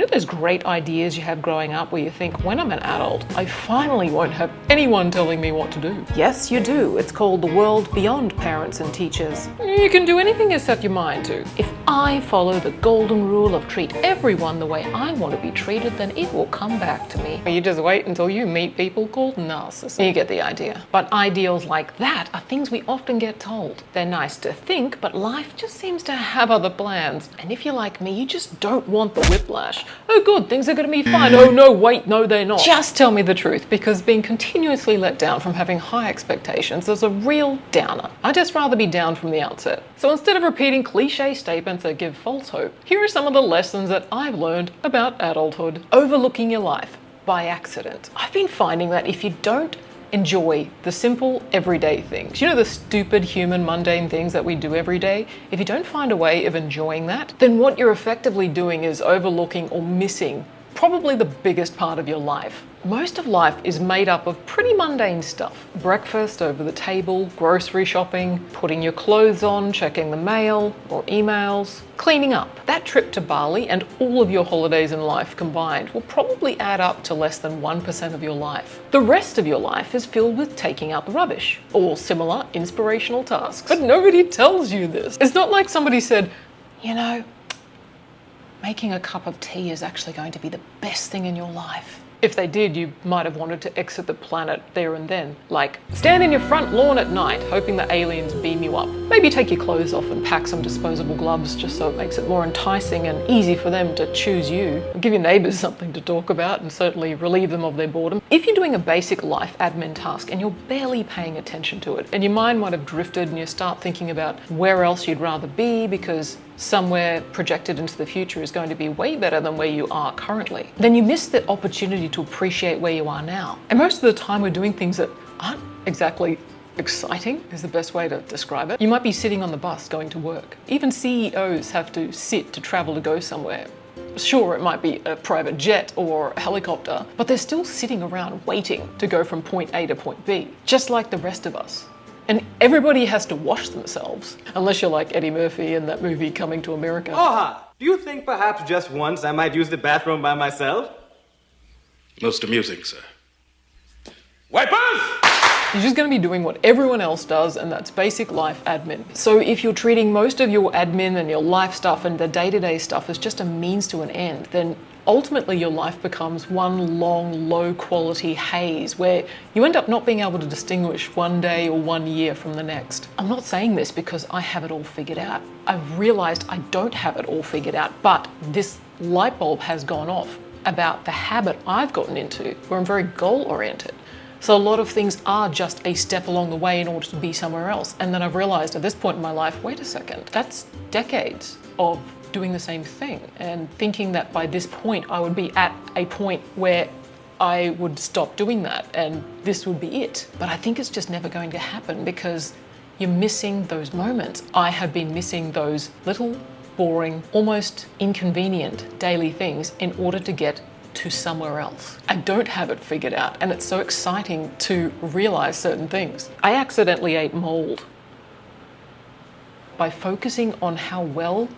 those great ideas you have growing up where you think, when I'm an adult, I finally won't have anyone telling me what to do? Yes, you do. It's called the world beyond parents and teachers. You can do anything you set your mind to. If I follow the golden rule of treat everyone the way I want to be treated, then it will come back to me. You just wait until you meet people called narcissists. You get the idea. But ideals like that are things we often get told. They're nice to think, but life just seems to have other plans. And if you're like me, you just don't want the whiplash. Oh good, things are going to be fine. Oh no, wait, no they're not. Just tell me the truth, because being continuously let down from having high expectations is a real downer. I'd just rather be down from the outset. So instead of repeating cliche statements that give false hope, here are some of the lessons that I've learned about adulthood. Overlooking your life by accident. I've been finding that if you don't enjoy the simple everyday things, you know, the stupid human mundane things that we do every day, if you don't find a way of enjoying that, then what you're effectively doing is overlooking or missing probably the biggest part of your life. Most of life is made up of pretty mundane stuff. Breakfast over the table, grocery shopping, putting your clothes on, checking the mail or emails, cleaning up. That trip to Bali and all of your holidays in life combined will probably add up to less than 1% of your life. The rest of your life is filled with taking out the rubbish or similar inspirational tasks. But nobody tells you this. It's not like somebody said, you know, making a cup of tea is actually going to be the best thing in your life. If they did, you might have wanted to exit the planet there and then. Like, stand in your front lawn at night, hoping the aliens beam you up. Maybe take your clothes off and pack some disposable gloves just so it makes it more enticing and easy for them to choose you. Give your neighbours something to talk about and certainly relieve them of their boredom. If you're doing a basic life admin task and you're barely paying attention to it, and your mind might have drifted and you start thinking about where else you'd rather be because somewhere projected into the future is going to be way better than where you are currently, then you miss the opportunity to appreciate where you are now. And most of the time we're doing things that aren't exactly exciting, is the best way to describe it. You might be sitting on the bus going to work. Even CEOs have to sit to travel to go somewhere. Sure, it might be a private jet or a helicopter, but they're still sitting around waiting to go from point A to point B, just like the rest of us. And everybody has to wash themselves, unless you're like Eddie Murphy in that movie Coming to America. Do you think perhaps just once I might use the bathroom by myself? Most amusing, sir. Wipers! You're just going to be doing what everyone else does, and that's basic life admin. So if you're treating most of your admin and your life stuff and the day-to-day stuff as just a means to an end, then ultimately your life becomes one long, low-quality haze where you end up not being able to distinguish one day or one year from the next. I'm not saying this because I have it all figured out. I've realized I don't have it all figured out, but this light bulb has gone off about the habit I've gotten into where I'm very goal-oriented. So a lot of things are just a step along the way in order to be somewhere else. And then I've realized at this point in my life, wait a second, that's decades of doing the same thing and thinking that by this point I would be at a point where I would stop doing that and this would be it. But I think it's just never going to happen because you're missing those moments. I have been missing those little, boring, almost inconvenient daily things in order to get to somewhere else. I don't have it figured out, and it's so exciting to realize certain things. I accidentally ate mold. By focusing on how well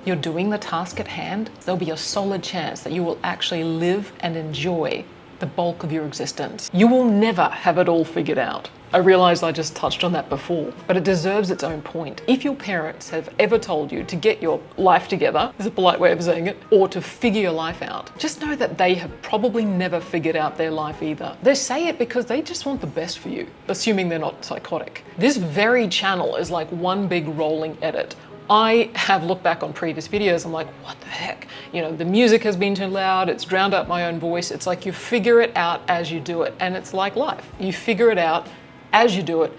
you're doing the task at hand, there'll be a solid chance that you will actually live and enjoy the bulk of your existence. You will never have it all figured out. I realize I just touched on that before, but it deserves its own point. If your parents have ever told you to get your life together, is a polite way of saying it, or to figure your life out, just know that they have probably never figured out their life either. They say it because they just want the best for you, assuming they're not psychotic. This very channel is like one big rolling edit. I have looked back on previous videos, I'm like, what the heck? You know, the music has been too loud, it's drowned out my own voice. It's like you figure it out as you do it, and it's like life. You figure it out as you do it,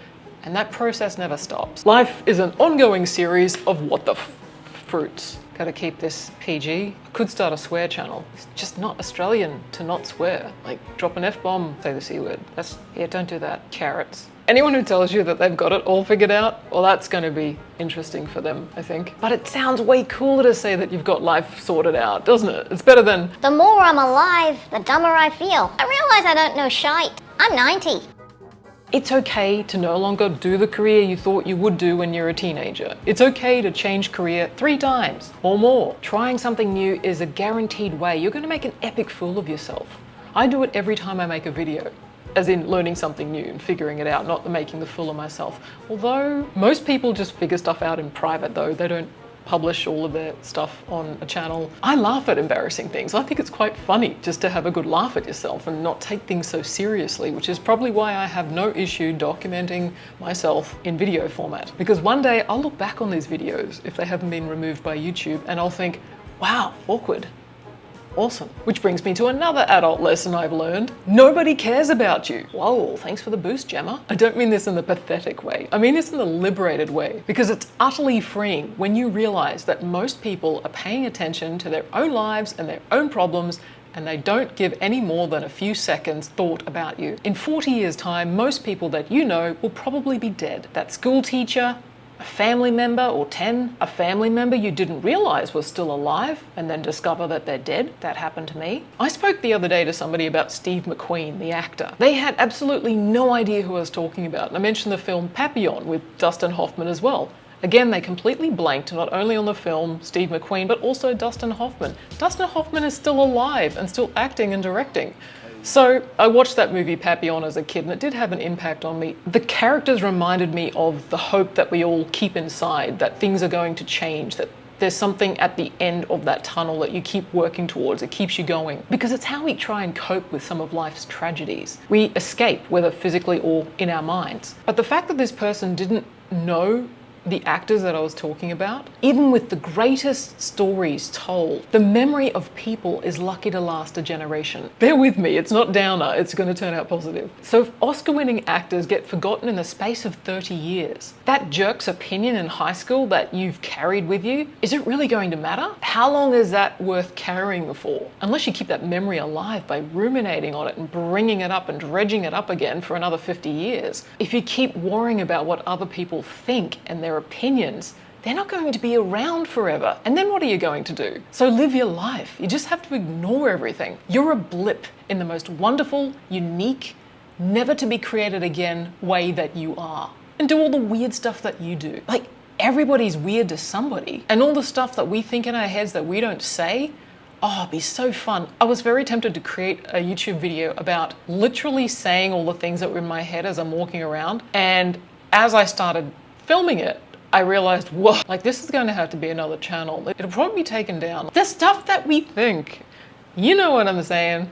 and that process never stops. Life is an ongoing series of what the fruits. Gotta keep this PG. I could start a swear channel. It's just not Australian to not swear. Like, drop an F-bomb, say the C word. Yeah, don't do that. Carrots. Anyone who tells you that they've got it all figured out, well, that's going to be interesting for them, I think. But it sounds way cooler to say that you've got life sorted out, doesn't it? It's better than, the more I'm alive, the dumber I feel. I realize I don't know shite. I'm 90. It's okay to no longer do the career you thought you would do when you're a teenager. It's okay to change career 3 times or more. Trying something new is a guaranteed way you're going to make an epic fool of yourself. I do it every time I make a video, as in learning something new and figuring it out, not making the fool of myself. Although most people just figure stuff out in private though, they don't publish all of their stuff on a channel. I laugh at embarrassing things. I think it's quite funny just to have a good laugh at yourself and not take things so seriously, which is probably why I have no issue documenting myself in video format. Because one day I'll look back on these videos, if they haven't been removed by YouTube, and I'll think, wow, awkward. Awesome. Which brings me to another adult lesson I've learned. Nobody cares about you. Whoa, thanks for the boost, Gemma. I don't mean this in the pathetic way. I mean this in the liberated way, because it's utterly freeing when you realize that most people are paying attention to their own lives and their own problems, and they don't give any more than a few seconds thought about you. In 40 years' time, most people that you know will probably be dead. That school teacher, a family member, or 10, a family member you didn't realize was still alive and then discover that they're dead. That happened to me. I spoke the other day to somebody about Steve McQueen, the actor. They had absolutely no idea who I was talking about. And I mentioned the film Papillon with Dustin Hoffman as well. Again, they completely blanked not only on the film Steve McQueen, but also Dustin Hoffman. Dustin Hoffman is still alive and still acting and directing. So I watched that movie Papillon as a kid, and it did have an impact on me. The characters reminded me of the hope that we all keep inside, that things are going to change, that there's something at the end of that tunnel that you keep working towards. It keeps you going. Because it's how we try and cope with some of life's tragedies. We escape, whether physically or in our minds. But the fact that this person didn't know the actors that I was talking about, even with the greatest stories told, the memory of people is lucky to last a generation. Bear with me, it's not downer, it's going to turn out positive. So if Oscar-winning actors get forgotten in the space of 30 years, that jerk's opinion in high school that you've carried with you, is it really going to matter? How long is that worth carrying for? Unless you keep that memory alive by ruminating on it and bringing it up and dredging it up again for another 50 years. If you keep worrying about what other people think and their opinions, they're not going to be around forever. And then what are you going to do? So live your life. You just have to ignore everything. You're a blip in the most wonderful, unique, never to be created again way that you are. And do all the weird stuff that you do. Like, everybody's weird to somebody. And all the stuff that we think in our heads that we don't say, oh, it'd be so fun. I was very tempted to create a YouTube video about literally saying all the things that were in my head as I'm walking around. And as I started filming it, I realized, whoa, like this is going to have to be another channel. It'll probably be taken down. The stuff that we think, you know what I'm saying?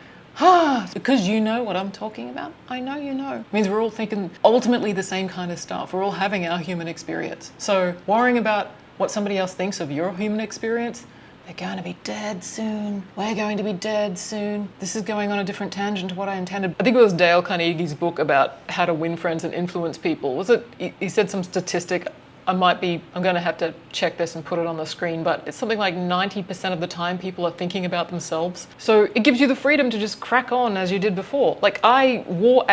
Because you know what I'm talking about. I know you know. It means we're all thinking ultimately the same kind of stuff. We're all having our human experience. So worrying about what somebody else thinks of your human experience, they're going to be dead soon. We're going to be dead soon. This is going on a different tangent to what I intended. I think it was Dale Carnegie's book about how to win friends and influence people. Was it? He said some statistic. I'm going to have to check this and put it on the screen, but it's something like 90% of the time people are thinking about themselves. So it gives you the freedom to just crack on as you did before. Like I wore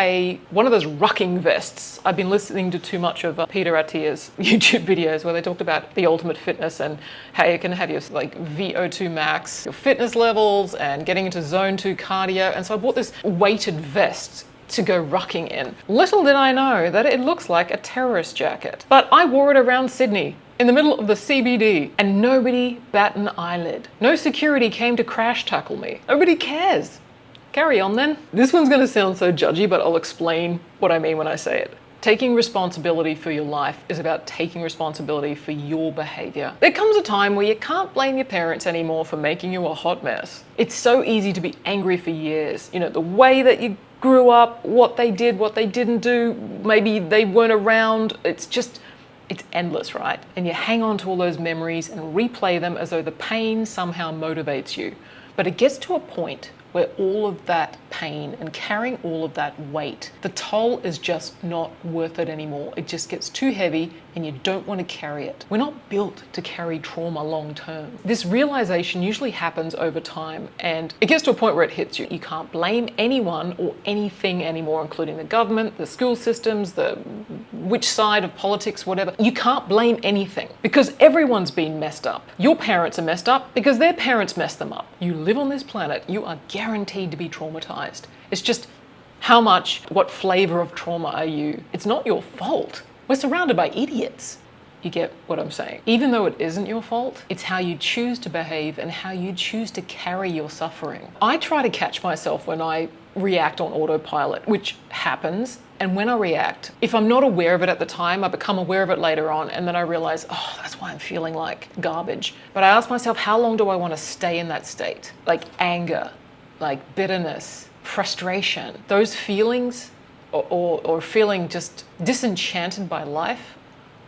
one of those rucking vests. I've been listening to too much of Peter Attia's YouTube videos where they talked about the ultimate fitness and how you can have your like VO2 max, your fitness levels and getting into zone 2 cardio. And so I bought this weighted vest to go rucking in. Little did I know that it looks like a terrorist jacket. But I wore it around Sydney, in the middle of the CBD, and nobody bat an eyelid. No security came to crash tackle me. Nobody cares. Carry on then. This one's gonna sound so judgy, but I'll explain what I mean when I say it. Taking responsibility for your life is about taking responsibility for your behavior. There comes a time where you can't blame your parents anymore for making you a hot mess. It's so easy to be angry for years. You know, the way that you grew up, what they did, what they didn't do, maybe they weren't around. It's endless, right? And you hang on to all those memories and replay them as though the pain somehow motivates you. But it gets to a point where all of that pain and carrying all of that weight, the toll is just not worth it anymore. It just gets too heavy and you don't want to carry it. We're not built to carry trauma long term. This realization usually happens over time and it gets to a point where it hits you. You can't blame anyone or anything anymore, including the government, the school systems, which side of politics, whatever. You can't blame anything because everyone's been messed up. Your parents are messed up because their parents messed them up. You live on this planet, you are guaranteed to be traumatized. It's just What flavor of trauma are you? It's not your fault. We're surrounded by idiots. You get what I'm saying? Even though it isn't your fault, it's how you choose to behave and how you choose to carry your suffering. I try to catch myself when I react on autopilot, which happens. And when I react, if I'm not aware of it at the time, I become aware of it later on, and then I realize, oh, that's why I'm feeling like garbage. But I ask myself, how long do I want to stay in that state? Like anger, like bitterness, frustration, those feelings, or feeling just disenchanted by life,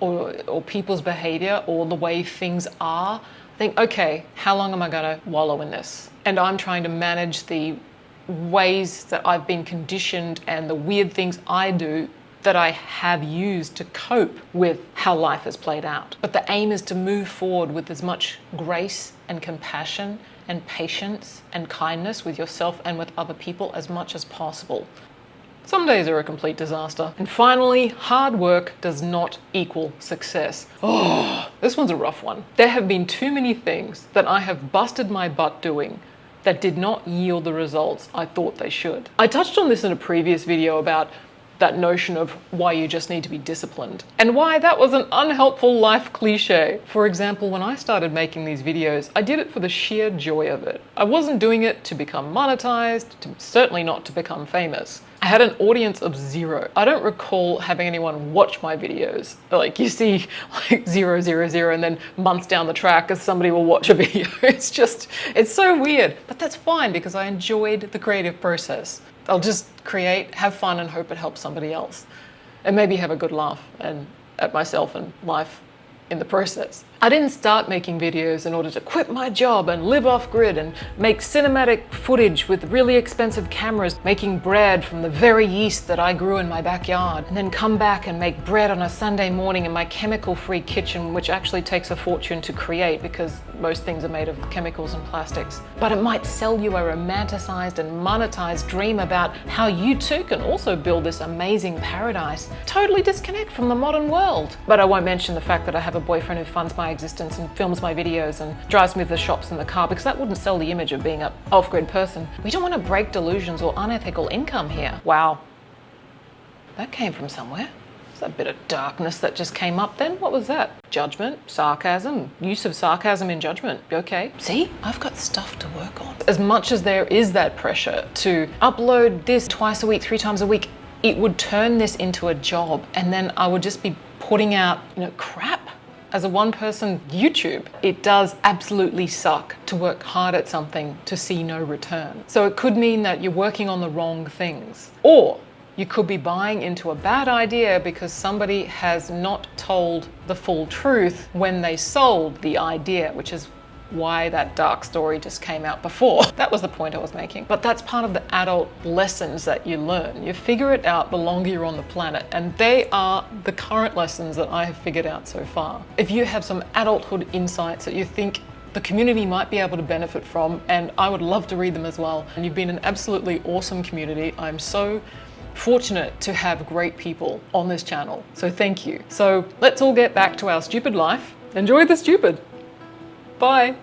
or people's behavior, or the way things are. Think, okay, how long am I gonna wallow in this? And I'm trying to manage the ways that I've been conditioned and the weird things I do that I have used to cope with how life has played out. But the aim is to move forward with as much grace and compassion and patience and kindness with yourself and with other people as much as possible. Some days are a complete disaster. And finally, hard work does not equal success. Oh, this one's a rough one. There have been too many things that I have busted my butt doing that did not yield the results I thought they should. I touched on this in a previous video about that notion of why you just need to be disciplined and why that was an unhelpful life cliche. For example, when I started making these videos, I did it for the sheer joy of it. I wasn't doing it to become monetized, certainly not to become famous. I had an audience of 0. I don't recall having anyone watch my videos. Like you see like 0, 0, 0, and then months down the track as somebody will watch a video. It's so weird, but that's fine because I enjoyed the creative process. I'll just create, have fun, and hope it helps somebody else. And maybe have a good laugh and at myself and life in the process. I didn't start making videos in order to quit my job and live off grid and make cinematic footage with really expensive cameras, making bread from the very yeast that I grew in my backyard, and then come back and make bread on a Sunday morning in my chemical-free kitchen, which actually takes a fortune to create because most things are made of chemicals and plastics. But it might sell you a romanticized and monetized dream about how you too can also build this amazing paradise, totally disconnect from the modern world. But I won't mention the fact that I have a boyfriend who funds my existence and films my videos and drives me to the shops in the car, because that wouldn't sell the image of being an off-grid person. We don't want to break delusions or unethical income here. Wow. That came from somewhere. Is that bit of darkness that just came up then? What was that? Judgment, sarcasm, use of sarcasm in judgment. Okay. See, I've got stuff to work on. As much as there is that pressure to upload this twice a week, 3 times a week, it would turn this into a job, and then I would just be putting out, crap. As a one-person YouTube, it does absolutely suck to work hard at something to see no return. So it could mean that you're working on the wrong things, or you could be buying into a bad idea because somebody has not told the full truth when they sold the idea, which is why that dark story just came out before. That was the point I was making. But that's part of the adult lessons that you learn. You figure it out the longer you're on the planet, and they are the current lessons that I have figured out so far. If you have some adulthood insights that you think the community might be able to benefit from, and I would love to read them as well. And you've been an absolutely awesome community. I'm so fortunate to have great people on this channel. So thank you. So let's all get back to our stupid life. Enjoy the stupid. Bye.